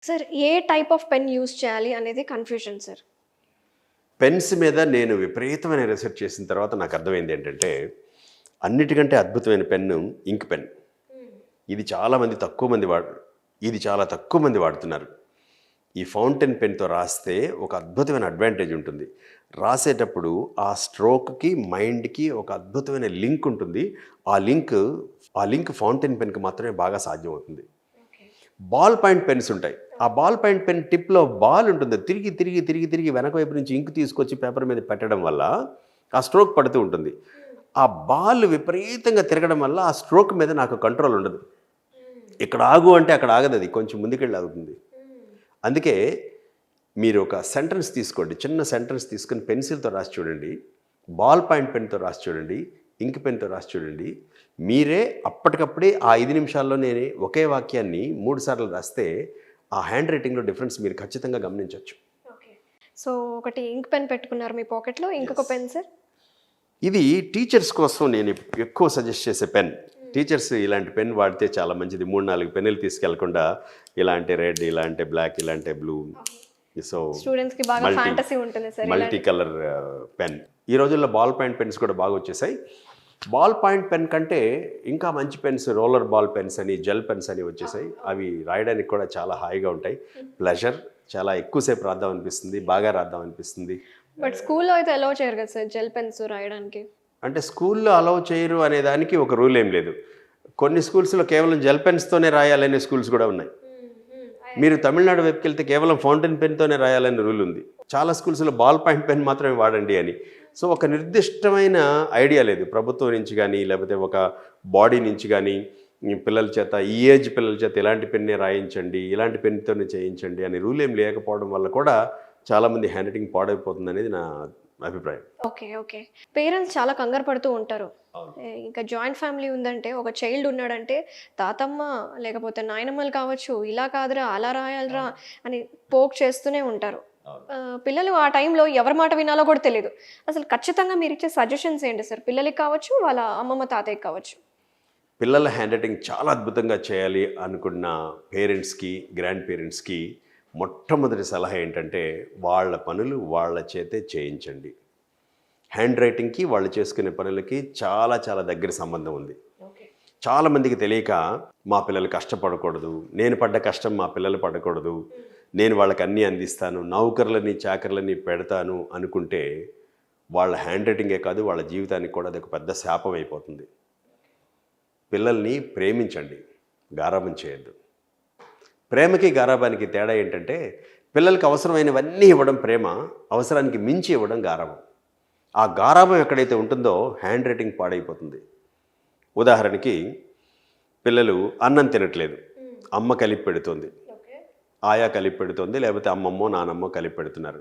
Sir A type of pen use చేయాలి అనేది confusion sir. Pens మీద నేను విపరీతమైన రీసెర్చ్ చేసిన తర్వాత నాకు అర్థమైంది ఏంటంటే, అన్నిటికంటే అద్భుతమైన పెన్ను ఇంక్ పెన్. ఇది చాలా తక్కువ మంది వాడుతున్నారు. ఈ ఫౌంటైన్ పెన్‌తో రాస్తే ఒక అద్భుతమైన అడ్వాంటేజ్ ఉంటుంది. రాసేటప్పుడు ఆ స్ట్రోక్‌కి, మైండ్‌కి ఒక అద్భుతమైన లింక్ ఉంటుంది. ఆ లింక్ ఫౌంటైన్ పెన్‌కి మాత్రమే బాగా సాధ్యమవుతుంది. బాల్ పాయింట్ పెన్స్ ఉంటాయి. ఆ బాల్ పాయింట్ పెన్ టిప్‌లో బాల్ ఉంటుంది. తిరిగి వెనక వైపు నుంచి ఇంక్ తీసుకొచ్చి పేపర్ మీద పెట్టడం వల్ల ఆ స్ట్రోక్ పడుతూ ఉంటుంది. ఆ బాల్ విపరీతంగా తిరగడం వల్ల ఆ స్ట్రోక్ మీద నాకు కంట్రోల్ ఉండదు. ఇక్కడ ఆగు అంటే అక్కడ ఆగదది. కొంచెం ముందుకెళ్ళి ఆగుతుంది. అందుకే మీరు ఒక సెంటెన్స్ తీసుకోండి. చిన్న సెంటెన్స్ తీసుకొని పెన్సిల్‌తో రాసి చూడండి. బాల్ పాయింట్ పెన్‌తో రాసి చూడండి. ఇంక్ పెన్‌తో రాసి చూడండి. మీరే అప్పటికప్పుడే ఆ 5 నిమిషాల్లోనే ఒకే వాక్యాన్ని 3 సార్లు రాస్తే ఆ హ్యాండ్ రైటింగ్‌లో డిఫరెన్స్ మీరు ఖచ్చితంగా గమనించొచ్చు. ఓకే. సో, ఒకటి ఇంక్ పెన్ పెట్టుకున్నారు మీ పాకెట్‌లో. ఇంకొక పెన్ సార్? ఇది టీచర్స్ కోసం నేను ఎక్కువ సజెస్ట్ చేసే పెన్. టీచర్స్ ఇలాంటి పెన్ వాడితే చాలా మంచిది. 3, 4 పెన్నులు తీసుకెళ్లకుండా ఇలా అంటే రెడ్, ఇలా అంటే బ్లాక్, ఇలా అంటే బ్లూ. సో స్టూడెంట్స్‌కి బాగా ఫ్యాంటసీ ఉంటుంది సార్. Multi colour pen. ఈ రోజుల్లో బాల్ పాయింట్ పెన్స్ కూడా బాగా వచ్చేసాయి. బాల్ పాయింట్ పెన్ కంటే ఇంకా మంచి పెన్స్ రోలర్ బాల్ పెన్స్ అని, జెల్ పెన్స్ అని వచ్చేసాయి. అవి రాయడానికి కూడా చాలా హాయిగా ఉంటాయి. ప్లెజర్. చాలా ఎక్కువసేపు రాద్దాం అనిపిస్తుంది. బాగా రాద్దాం అనిపిస్తుంది. బట్ స్కూల్‌లో అయితే అలౌ చేయరు కదా సార్ జెల్ పెన్స్ రాయడానికి. అంటే స్కూల్లో అలౌ చేయరు అనే దానికి ఒక రూల్ ఏం లేదు. కొన్ని స్కూల్స్లో కేవలం జెల్ పెన్స్తోనే రాయాలనే స్కూల్స్ కూడా ఉన్నాయి. మీరు తమిళనాడు వైపుకి వెళ్తే కేవలం ఫౌంటైన్ పెన్తోనే రాయాలనే రూల్ ఉంది. చాలా స్కూల్స్లో బాల్ పాయింట్ పెన్ మాత్రమే వాడండి అని. సో ఒక నిర్దిష్టమైన ఐడియా లేదు ప్రభుత్వం నుంచి కానీ, లేకపోతే ఒక బాడీ నుంచి కానీ పిల్లల చేత, ఈ ఏజ్ పిల్లల చేత ఇలాంటి పెన్నే రాయించండి, ఇలాంటి పెన్తోనే చేయించండి అనే రూల్ ఏం లేకపోవడం వల్ల కూడా చాలామంది హ్యాండ్ రైటింగ్ పాడైపోతుంది అనేది నా అభిప్రాయం. ఓకే. పేరెంట్స్ చాలా కంగారు పడుతూ ఉంటారు. ఇంకా జాయింట్ ఫ్యామిలీ ఉందంటే, ఒక చైల్డ్ ఉన్నాడంటే తాతమ్మ లేకపోతే నాయనమ్మలు కావచ్చు, ఇలా కాదురా అలా రాయాలిరా అని పోక్ చేస్తూనే ఉంటారు. పిల్లలు ఆ టైంలో ఎవరి మాట వినాలో కూడా తెలీదు. అసలు ఖచ్చితంగా మీరిచ్చే సజెషన్స్ ఏంటి సార్? పిల్లలకి కావచ్చు, వాళ్ళ అమ్మమ్మ, తాతయ్యకి కావచ్చు. పిల్లల హ్యాండ్ రైటింగ్ చాలా అద్భుతంగా చేయాలి అనుకున్న పేరెంట్స్కి, గ్రాండ్ పేరెంట్స్కి మొట్టమొదటి సలహా ఏంటంటే వాళ్ళ పనులు వాళ్ళ చేతే చేయించండి. హ్యాండ్ రైటింగ్కి వాళ్ళు చేసుకునే పనులకి చాలా చాలా దగ్గర సంబంధం ఉంది. చాలామందికి తెలియక మా పిల్లలు కష్టపడకూడదు, నేను పడ్డ కష్టం మా పిల్లలు పడకూడదు, నేను వాళ్ళకి అన్నీ అందిస్తాను, నౌకర్లని చాకర్లని పెడతాను అనుకుంటే వాళ్ళ హ్యాండ్ రైటింగే కాదు వాళ్ళ జీవితానికి కూడా అది ఒక పెద్ద శాపం అయిపోతుంది. పిల్లల్ని ప్రేమించండి, గారాబం చేయొద్దు. ప్రేమకి గారాబానికి తేడా ఏంటంటే పిల్లలకి అవసరమైనవన్నీ ఇవ్వడం ప్రేమ, అవసరానికి మించి ఇవ్వడం గారాబం. ఆ గారాబం ఎక్కడైతే ఉంటుందో హ్యాండ్ రైటింగ్ పాడైపోతుంది. ఉదాహరణకి పిల్లలు అన్నం తినట్లేదు, అమ్మ కలిపి పెడుతుంది, ఆయా కలిపి పెడుతుంది, లేకపోతే అమ్మమ్మో నానమ్మో కలిపి పెడుతున్నారు.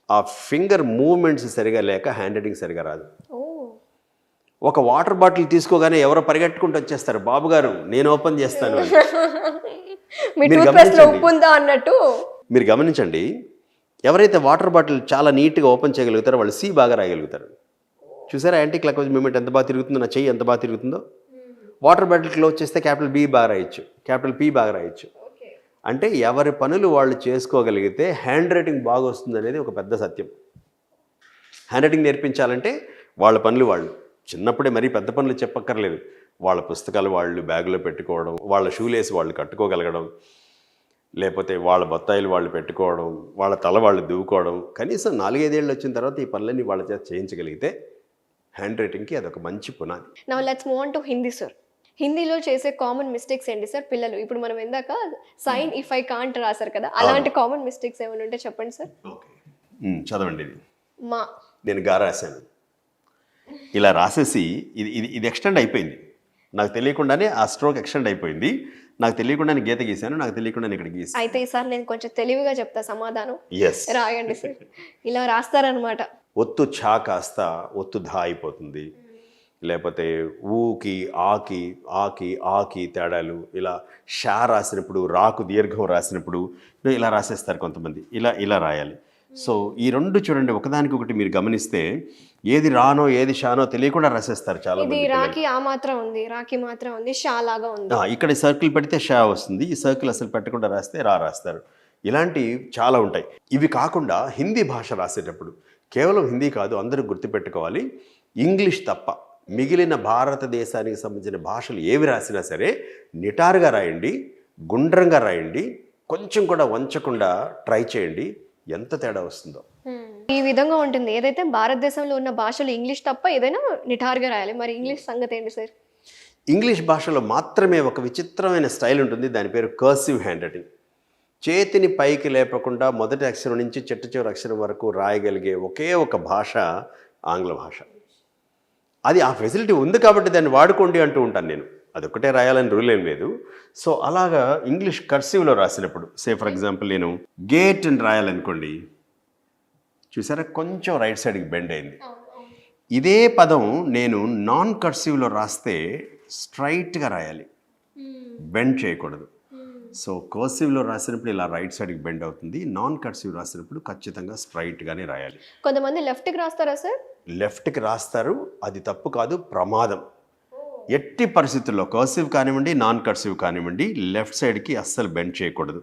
ఆ ఫింగర్ మూవ్మెంట్స్ సరిగా లేక హ్యాండ్ రైటింగ్ సరిగా రాదు. ఒక వాటర్ బాటిల్ తీసుకోగానే ఎవరో పరిగెట్టుకుంటూ వచ్చేస్తారు, బాబు గారు నేను ఓపెన్ చేస్తాను అని. మీరు గమనించండి, ఎవరైతే వాటర్ బాటిల్ చాలా నీట్గా ఓపెన్ చేయగలుగుతారో వాళ్ళు సి బాగా రాయగలుగుతారు. చూసారా యాంటీ క్లాక్ వైజ్ మూమెంట్ ఎంత బాగా తిరుగుతుందో, నా చెయ్యి ఎంత బాగా తిరుగుతుందో. వాటర్ బాటిల్ క్లోజ్ చేస్తే క్యాపిటల్ బి బాగా రాయొచ్చు, క్యాపిటల్ పి బాగా రాయొచ్చు. అంటే ఎవరి పనులు వాళ్ళు చేసుకోగలిగితే హ్యాండ్ రైటింగ్ బాగా వస్తుంది అనేది ఒక పెద్ద సత్యం. హ్యాండ్ రైటింగ్ నేర్పించాలంటే వాళ్ళ పనులు వాళ్ళు చిన్నప్పుడే మరీ పెద్ద పనులు చెప్పక్కర్లేదు. వాళ్ళ పుస్తకాలు వాళ్ళు బ్యాగులో పెట్టుకోవడం, వాళ్ళ షూలేసి వాళ్ళు కట్టుకోగలగడం, లేకపోతే వాళ్ళ బత్తాయిలు వాళ్ళు పెట్టుకోవడం, వాళ్ళ తల వాళ్ళు దువ్వుకోవడం, కనీసం 4-5 ఏళ్ళు వచ్చిన తర్వాత ఈ పనులన్నీ వాళ్ళ చేత చేయించగలిగితే హ్యాండ్ రైటింగ్కి అదొక మంచి పునాది. Now let's move on to Hindi sir. హిందీలో చేసే కామన్ మిస్టేక్స్ ఏంటి సార్ పిల్లలు? ఇప్పుడు మనం ఇందాక సైన్ ఇఫ్ ఐ కాంట్ రాశారు కదా, అలాంటి కామన్ మిస్టేక్స్ ఏమైనా ఉంటే చెప్పండి సార్. చదవండి. ఇది మా నేను గా రాశాను, ఇలా రాసేసి ఇది ఎక్స్టెండ్ అయిపోయింది. నాకు తెలియకుండానే ఆ స్ట్రోక్ ఎక్స్టెండ్ అయిపోయింది. నాకు తెలియకుండానే గీత గీశాను, నాకు తెలియకుండానే ఇక్కడ గీసాను. అయితే ఈసారి నేను కొంచెం తెలివిగా చెప్తా సమాధానం. రాయండి సార్. ఇలా రాస్తారనమాట. ఒత్తు ఛా కాస్త ఒత్తు ధా అయిపోతుంది. లేకపోతే ఊకి ఆకి ఆకి ఆకి తేడాలు. ఇలా షా రాసినప్పుడు, రాకు దీర్ఘం రాసినప్పుడు ఇలా రాసేస్తారు కొంతమంది. ఇలా రాయాలి. సో ఈ రెండు చూడండి, ఒకదానికొకటి మీరు గమనిస్తే ఏది రానో ఏది షానో తెలియకుండా రాసేస్తారు చాలా ఇది మంది పిల్లలు. రాఖీ ఆ మాత్రం ఉంది, రాఖీ మాత్రం ఉంది, షా లాగా ఉంది. ఇక్కడ సర్కిల్ పెడితే షా వస్తుంది, ఈ సర్కిల్ అసలు పెట్టకుండా రాస్తే రాస్తారు. ఇలాంటివి చాలా ఉంటాయి. ఇవి కాకుండా హిందీ భాష రాసేటప్పుడు కేవలం హిందీ కాదు, అందరూ గుర్తుపెట్టుకోవాలి, ఇంగ్లీష్ తప్ప మిగిలిన భారతదేశానికి సంబంధించిన భాషలు ఏవి రాసినా సరే నిటారుగా రాయండి, గుండ్రంగా రాయండి, కొంచెం కూడా వంచకుండా ట్రై చేయండి, ఎంత తేడా వస్తుందో. ఈ విధంగా ఉంటుంది. ఏదైతే భారతదేశంలో ఉన్న భాషలు ఇంగ్లీష్ తప్ప ఏదైనా నిటారుగా రాయాలి. మరి ఇంగ్లీష్ సంగతి ఏంటి సార్? ఇంగ్లీష్ భాషలో మాత్రమే ఒక విచిత్రమైన స్టైల్ ఉంటుంది, దాని పేరు కర్సివ్ హ్యాండ్ రైటింగ్. చేతిని పైకి లేపకుండా మొదటి అక్షరం నుంచి చివరి అక్షరం వరకు రాయగలిగే ఒకే ఒక భాష ఆంగ్ల భాష. అది ఆ ఫెసిలిటీ ఉంది కాబట్టి దాన్ని వాడుకోండి అంటూ ఉంటాను నేను. అదొక్కటే రాయాలని రూల్ ఏం లేదు. సో అలాగా ఇంగ్లీష్ కర్సివ్లో రాసినప్పుడు ఫర్ ఎగ్జాంపుల్ నేను గేట్ అని రాయాలనుకోండి, చూసారా కొంచెం రైట్ సైడ్కి బెండ్ అయింది. ఇదే పదం నేను నాన్ కర్సివ్లో రాస్తే స్ట్రైట్గా రాయాలి, బెండ్ చేయకూడదు. సో కర్సివ్లో రాసినప్పుడు ఇలా రైట్ సైడ్కి బెండ్ అవుతుంది, నాన్ కర్సివ్ రాసినప్పుడు ఖచ్చితంగా స్ట్రైట్గానే రాయాలి. కొంతమంది లెఫ్ట్కి రాస్తారా సార్? లెఫ్ట్కి రాస్తారు, అది తప్పు కాదు, ప్రమాదం. ఎట్టి పరిస్థితుల్లో కర్సివ్ కానివ్వండి, నాన్ కర్సివ్ కానివ్వండి, లెఫ్ట్ సైడ్కి అస్సలు బెండ్ చేయకూడదు.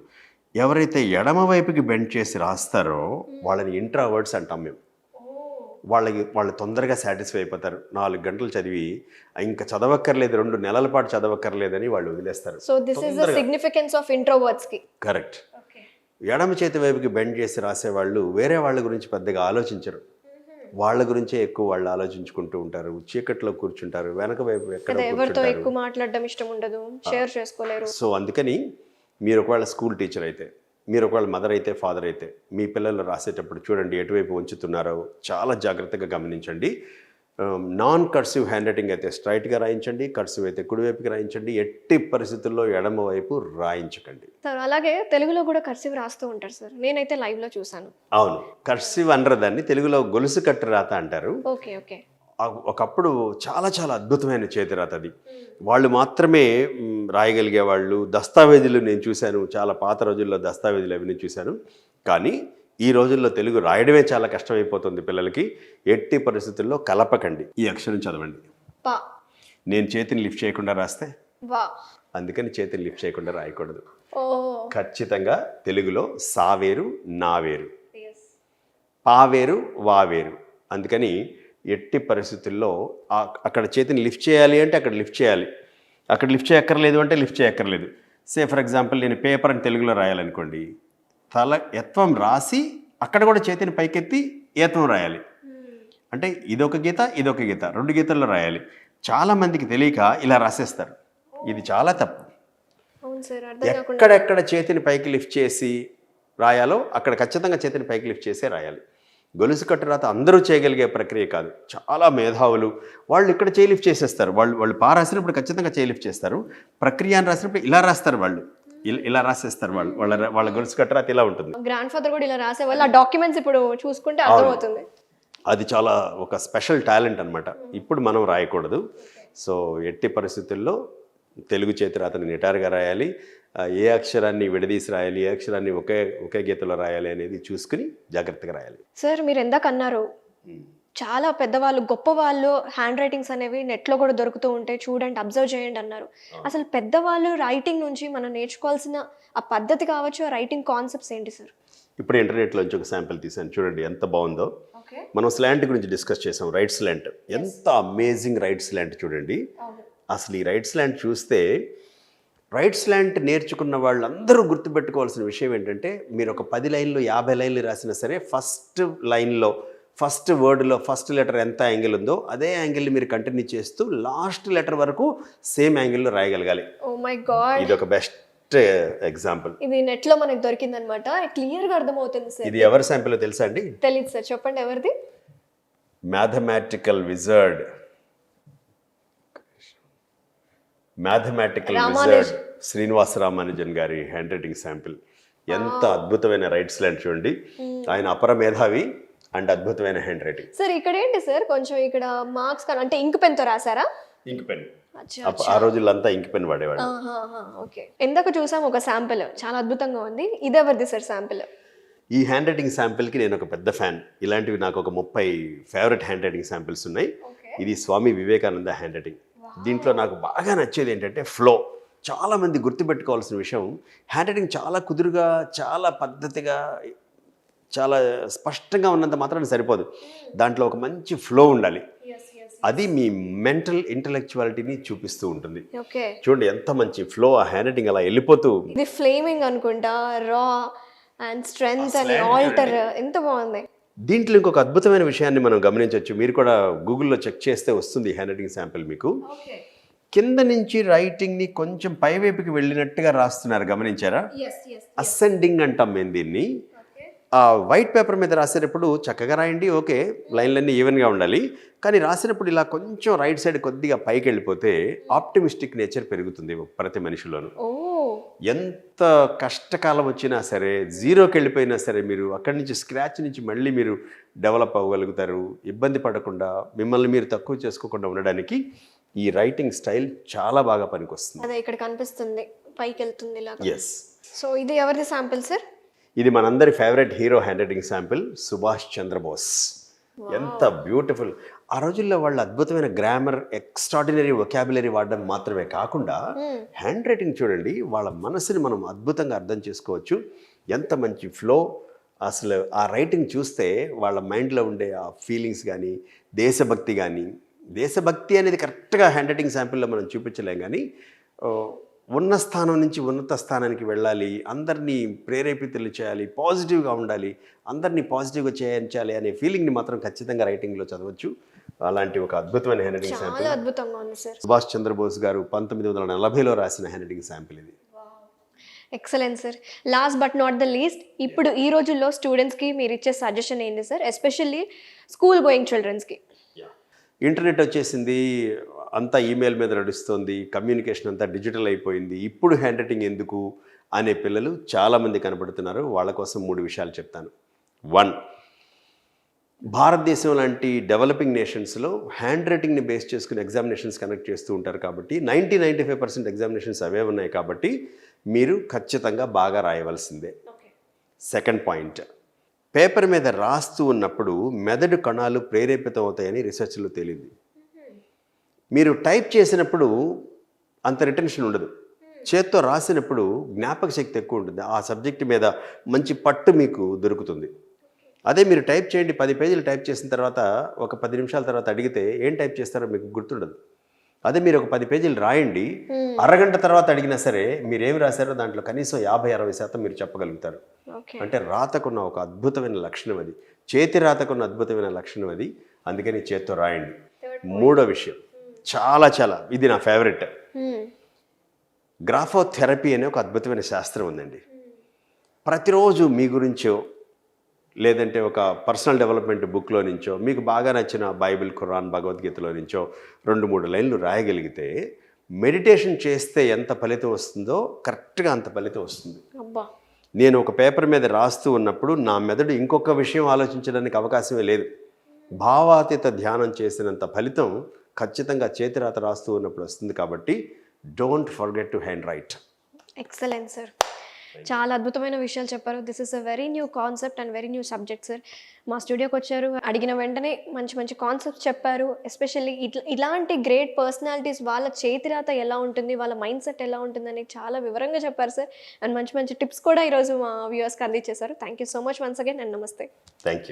ఎవరైతే ఎడమ వైపుకి బెండ్ చేసి రాస్తారో వాళ్ళని ఇంట్రావర్డ్స్ అంటాం మేము. వాళ్ళు తొందరగా సాటిస్ఫై అయిపోతారు. 4 గంటలు చదివి ఇంకా చదవక్కర్లేదు, 2 నెలల పాటు చదవక్కర్లేదని వాళ్ళు వదిలేస్తారు. So this is the significance of introverts కి. కరెక్ట్. ఎడమ చేతి వైపుకి బెండ్ చేసి రాసేవాళ్ళు వేరే వాళ్ళ గురించి పెద్దగా ఆలోచించరు, వాళ్ళ గురించే ఎక్కువ వాళ్ళు ఆలోచించుకుంటూ ఉంటారు. చీకట్లో కూర్చుంటారు, వెనక వైపు ఎక్కడ ఎవరితో ఎక్కువ మాట్లాడడం ఇష్టం ఉండదు, షేర్ చేసుకోలేరు. సో అందుకని మీరు ఒకవేళ స్కూల్ టీచర్ అయితే, మీరు ఒకవేళ మదర్ అయితే, ఫాదర్ అయితే, మీ పిల్లలు రాసేటప్పుడు చూడండి ఎటువైపు ఉంచుతున్నారో చాలా జాగ్రత్తగా గమనించండి. నాన్ కర్సివ్ హ్యాండ్ రైటింగ్ అయితే స్ట్రైట్గా రాయించండి, కర్సివ్ అయితే కుడివైపుకి రాయించండి, ఎట్టి పరిస్థితుల్లో ఎడమ వైపు రాయించకండి. సార్ అలాగే తెలుగులో కూడా కర్సివ్ రాస్తూ ఉంటారు సార్, నేనైతే లైవ్లో చూసాను. అవును, కర్సివ్ అనరు దాన్ని, తెలుగులో గొలుసు కట్టు రాత అంటారు. Okay okay. ఒకప్పుడు చాలా చాలా అద్భుతమైన చేతిరాత అది, వాళ్ళు మాత్రమే రాయగలిగే వాళ్ళు. దస్తావేజులు నేను చూశాను, చాలా పాత రోజుల్లో దస్తావేజులు అవి నేను చూశాను. కానీ ఈ రోజుల్లో తెలుగు రాయడమే చాలా కష్టమైపోతుంది పిల్లలకి. ఎట్టి పరిస్థితుల్లో కలపకండి, ఈ అక్షరం చదవండి. పా. నేను చేతిని లిఫ్ట్ చేయకుండా రాస్తే వా, అందుకని చేతిని లిఫ్ట్ చేయకుండా రాయకూడదు. ఓ ఖచ్చితంగా తెలుగులో సా వేరు, నా వేరు, పా వేరు, వా వేరు. అందుకని ఎట్టి పరిస్థితుల్లో అక్కడ చేతిని లిఫ్ట్ చేయాలి అంటే అక్కడ లిఫ్ట్ చేయాలి, అక్కడ లిఫ్ట్ చేయక్కర్లేదు అంటే లిఫ్ట్ చేయక్కర్లేదు. ఫర్ ఎగ్జాంపుల్ నేను పేపర్ అని తెలుగులో రాయాలనుకోండి, తల ఎత్వం రాసి అక్కడ కూడా చేతిని పైకెత్తి ఏత్వం రాయాలి. అంటే ఇదొక గీత, ఇదొక గీత, 2 గీతల్లో రాయాలి. చాలామందికి తెలియక ఇలా రాసేస్తారు, ఇది చాలా తప్పు. ఎక్కడెక్కడ చేతిని పైకి లిఫ్ట్ చేసి రాయాలో అక్కడ ఖచ్చితంగా చేతిని పైకి లిఫ్ట్ చేసే రాయాలి. గొలుసు కట్టు రాత అందరూ చేయగలిగే ప్రక్రియ కాదు, చాలా మేధావులు వాళ్ళు ఇక్కడ చేయి లిఫ్ట్ చేసేస్తారు. వాళ్ళు పా రాసినప్పుడు ఖచ్చితంగా చేయి లిఫ్ట్ చేస్తారు, ప్రక్రియ అని రాసినప్పుడు ఇలా రాస్తారు, వాళ్ళు ఇలా రాసేస్తారు. వాళ్ళ గొలుసు కట్టు రాత ఇలా ఉంటుంది. గ్రాండ్ ఫాదర్ కూడా ఇలా రాసేవాళ్ళు. ఆ డాక్యుమెంట్స్ ఇప్పుడు చూసుకుంటే అర్థమవుతుంది. అది చాలా ఒక స్పెషల్ టాలెంట్ అనమాట. ఇప్పుడు మనం రాయకూడదు. సో ఎట్టి పరిస్థితుల్లో తెలుగు చేతి రాతని నిటారుగా రాయాలి, ఏ అక్షరాన్ని విడదీసి రాయాలి, ఏ అక్షరాన్ని ఒకే గీతలో రాయాలి అనేది చూసుకుని జాగ్రత్తగా రాయాలి. సార్ మీరు ఎందాక అన్నారు చాలా పెద్దవాళ్ళు గొప్ప వాళ్ళు హ్యాండ్ రైటింగ్స్ అనేవి నెట్లో కూడా దొరుకుతూ ఉంటాయి, చూడండి, అబ్జర్వ్ చేయండి అన్నారు. అసలు పెద్దవాళ్ళు రైటింగ్ నుంచి మనం నేర్చుకోవాల్సిన ఆ పద్ధతి కావచ్చు, ఆ రైటింగ్ కాన్సెప్ట్స్ ఏంటి సార్? ఇప్పుడు ఇంటర్నెట్లోంచి ఒక శాంపిల్ తీసాను, చూడండి ఎంత బాగుందో. మనం స్లాంట్ గురించి డిస్కస్ చేసాం, రైట్ స్లాంట్. ఎంత అమేజింగ్ రైట్ స్లాంట్ చూడండి. అసలు ఈ రైట్ స్లాంట్ చూస్తే, రైట్ స్లాంట్ నేర్చుకున్న వాళ్ళందరూ గుర్తుపెట్టుకోవాల్సిన విషయం ఏంటంటే, మీరు ఒక 10 లైన్లు 50 లైన్లు రాసినా సరే ఫస్ట్ లైన్లో ఫస్ట్ వర్డ్లో ఫస్ట్ లెటర్ ఎంత యాంగిల్ ఉందో అదే యాంగిల్ని మీరు కంటిన్యూ చేస్తూ లాస్ట్ లెటర్ వరకు సేమ్ యాంగిల్లో రాయగలగాలి. ఓ మై గాడ్, ఇది ఒక బెస్ట్ ఎగ్జాంపుల్. ఇది నెట్లో మనకు దొరికిందనమాట, క్లియర్గా అర్థమవుతుంది సార్. ఇది ఎవరి శాంపిల్ తెలుసా అండి? తెలియదు సార్, చెప్పండి ఎవరిది? మ్యాథమెటికల్ విజర్డ్ శ్రీనివాస రామానుజన్ గారి హ్యాండ్ రైటింగ్ శాంపిల్. ఎంత అద్భుతమైన రైట్ స్లాంట్ చూడండి. ఆయన అపర మేధావి అండ్ అద్భుతమైన హ్యాండ్ రైటింగ్. సార్ ఇక్కడ ఏంటి సార్, కొంచెం ఇక్కడ మార్క్స్ అంటే ఇంక్ పెన్ తో రాసారా? ఇంక్ పెన్, ఆ రోజుల్లో అంతా ఇంక్ పెన్ వాడేవాడు. ఓకే. ఎందాక చూసాం ఒక శాంపిల్, చాలా అద్భుతంగా ఉంది. ఇది ఎవరిది సార్ శాంపిల్? ఈ హ్యాండ్ రైటింగ్ శాంపిల్కి నేను ఒక పెద్ద ఫ్యాన్. ఇలాంటివి నాకు ఒక 30 ఫేవరెట్ హ్యాండ్ రైటింగ్ శాంపిల్స్ ఉన్నాయి. ఇది స్వామి వివేకానంద హ్యాండ్ రైటింగ్. దీంట్లో నాకు బాగా నచ్చేది ఏంటంటే ఫ్లో. చాలామంది గుర్తుపెట్టుకోవాల్సిన విషయం, హ్యాండ్ రైటింగ్ చాలా కుదురుగా, చాలా పద్ధతిగా, చాలా స్పష్టంగా ఉన్నంత మాత్రాన సరిపోదు. దాంట్లో ఒక మంచి ఫ్లో ఉండాలి. అది మీ మెంటల్ ఇంటలెక్చువాలిటీని చూపిస్తూ ఉంటుంది. ఓకే, చూడండి ఎంత మంచి ఫ్లో, ఆ హ్యాండ్ రైటింగ్ అలా వెళ్ళిపోతూ. ఇది ఫ్లేమింగ్ అనుకుంటా, రా అండ్ స్ట్రెంగ్త్ అని ఆల్టర్, ఎంత బాగుంది. దీంట్లో ఇంకొక అద్భుతమైన విషయాన్ని మనం గమనించవచ్చు. మీరు కూడా గూగుల్లో చెక్ చేస్తే వస్తుంది హ్యాండ్ రైటింగ్ శాంపిల్ మీకు. కింద నుంచి రైటింగ్ని కొంచెం పైవైపుకి వెళ్ళినట్టుగా రాస్తున్నారు, గమనించారా? అసెండింగ్ అంటాం మేము దీన్ని. ఆ వైట్ పేపర్ మీద రాసేటప్పుడు చక్కగా రాయండి, ఓకే, లైన్లన్నీ ఈవెన్గా ఉండాలి. కానీ రాసినప్పుడు ఇలా కొంచెం రైట్ సైడ్ కొద్దిగా పైకి వెళ్ళిపోతే ఆప్టిమిస్టిక్ నేచర్ పెరుగుతుంది ప్రతి మనిషిలోనూ. ఎంత కష్టకాలం వచ్చినా సరే, జీరోకి వెళ్ళిపోయినా సరే, మీరు అక్కడి నుంచి స్క్రాచ్ నుంచి మళ్ళీ మీరు డెవలప్ అవ్వగలుగుతారు. ఇబ్బంది పడకుండా, మిమ్మల్ని మీరు తక్కువ చేసుకోకుండా ఉండడానికి ఈ రైటింగ్ స్టైల్ చాలా బాగా పనికొస్తుంది. అదే ఇక్కడ కనిపిస్తుంది, పైకి వెళ్తుంది ఇలా. ఎస్. సో ఇది ఎవరిది శాంపిల్ సార్? ఇది మనందరి favourite hero hand writing sample, Subhash Chandrabose. ఎంత బ్యూటిఫుల్. ఆ రోజుల్లో వాళ్ళ అద్భుతమైన గ్రామర్, ఎక్స్ట్రాడినరీ వొకాబులరీ వాడడం మాత్రమే కాకుండా హ్యాండ్ రైటింగ్ చూడండి, వాళ్ళ మనసుని మనం అద్భుతంగా అర్థం చేసుకోవచ్చు. ఎంత మంచి ఫ్లో. అసలు ఆ రైటింగ్ చూస్తే వాళ్ళ మైండ్లో ఉండే ఆ ఫీలింగ్స్ కానీ, దేశభక్తి కానీ, దేశభక్తి అనేది కరెక్ట్గా హ్యాండ్ రైటింగ్ శాంపిల్లో మనం చూపించలేం, కానీ ఉన్న స్థానం నుంచి ఉన్నత స్థానానికి వెళ్ళాలి, అందరినీ ప్రేరేపితులు చేయాలి, పాజిటివ్గా ఉండాలి, అందరినీ పాజిటివ్గా చేయించాలి అనే ఫీలింగ్ని మాత్రం ఖచ్చితంగా రైటింగ్లో చదవచ్చు. అలాంటి ఒక అద్భుతమైన హ్యాండ్ రైటింగ్ శాంపిల్ చాలా అద్భుతంగా ఉంది సార్. సుభాష్ చంద్రబోస్ గారు 1940లో రాసిన హ్యాండ్ రైటింగ్ శాంపిల్ ఇది. Excellent sir. Last but not the least, ఇప్పుడు ఈ రోజుల్లో స్టూడెంట్స్కి మీరు ఇచ్చే సజెషన్ ఏంటి సార్, ఎస్పెషల్లీ స్కూల్ గోయింగ్ చిల్డ్రన్స్కి? ఇంటర్నెట్ వచ్చేసింది, అంతా ఈమెయిల్ మీద నడుస్తుంది, కమ్యూనికేషన్ అంతా డిజిటల్ అయిపోయింది, ఇప్పుడు హ్యాండ్ రైటింగ్ ఎందుకు అనే పిల్లలు చాలామంది కనపడుతున్నారు. వాళ్ళ కోసం 3 విషయాలు చెప్తాను. 1, భారతదేశం లాంటి డెవలపింగ్ నేషన్స్లో హ్యాండ్ రైటింగ్ని బేస్ చేసుకుని ఎగ్జామినేషన్స్ కండక్ట్ చేస్తూ ఉంటారు కాబట్టి 90-95% ఎగ్జామినేషన్స్ అవే ఉన్నాయి కాబట్టి మీరు ఖచ్చితంగా బాగా రాయవలసిందే. సెకండ్ పాయింట్, పేపర్ మీద రాస్తూ ఉన్నప్పుడు మెదడు కణాలు ప్రేరేపితం అవుతాయని రీసెర్చ్లో తేలింది. మీరు టైప్ చేసినప్పుడు అంత రిటెన్షన్ ఉండదు, చేత్తో రాసినప్పుడు జ్ఞాపక శక్తి ఎక్కువ ఉంటుంది, ఆ సబ్జెక్ట్ మీద మంచి పట్టు మీకు దొరుకుతుంది. అదే మీరు టైప్ చేయండి, 10 పేజీలు టైప్ చేసిన తర్వాత ఒక 10 నిమిషాల తర్వాత అడిగితే ఏం టైప్ చేస్తారో మీకు గుర్తుండదు. అదే మీరు ఒక 10 పేజీలు రాయండి, అరగంట తర్వాత అడిగినా సరే మీరు ఏమి రాశారో దాంట్లో కనీసం 50-60% మీరు చెప్పగలుగుతారు. అంటే రాతకున్న ఒక అద్భుతమైన లక్షణం అది, చేతి రాతకున్న అద్భుతమైన లక్షణం అది. అందుకని చేత్తో రాయండి. 3వ విషయం, చాలా చాలా ఇది నా ఫేవరెట్, గ్రాఫోథెరపీ అనే ఒక అద్భుతమైన శాస్త్రం ఉందండి. ప్రతిరోజు మీ గురించో లేదంటే ఒక పర్సనల్ డెవలప్మెంట్ బుక్లో నుంచో, మీకు బాగా నచ్చిన బైబిల్, ఖురాన్, భగవద్గీతలో నుంచో 2-3 లైన్లు రాయగలిగితే మెడిటేషన్ చేస్తే ఎంత ఫలితం వస్తుందో కరెక్ట్గా అంత ఫలితం వస్తుంది. నేను ఒక పేపర్ మీద రాస్తూ ఉన్నప్పుడు నా మెదడు ఇంకొక విషయం ఆలోచించడానికి అవకాశమే లేదు. భావాతీత ధ్యానం చేసినంత ఫలితం ఖచ్చితంగా చేతిరాత రాస్తూ ఉన్నప్పుడు వస్తుంది. కాబట్టి don't forget to hand right. Excellent sir, చాలా అద్భుతమైన విషయాలు చెప్పారు. This is a very new concept and very new subject sir. మా స్టూడియోకి వచ్చారు, అడిగిన వెంటనే మంచి మంచి కాన్సెప్ట్స్ చెప్పారు. ఎస్పెషల్లీ ఇలాంటి గ్రేట్ పర్సనాలిటీస్ వాళ్ళ చేతిరాత ఎలా ఉంటుంది, వాళ్ళ మైండ్ సెట్ ఎలా ఉంటుందని చాలా వివరంగా చెప్పారు సార్. అండ్ మంచి మంచి టిప్స్ కూడా ఈరోజు మా వ్యూవర్స్కి అందించేశారు. Thank you so much once again and నమస్తే. Thank you.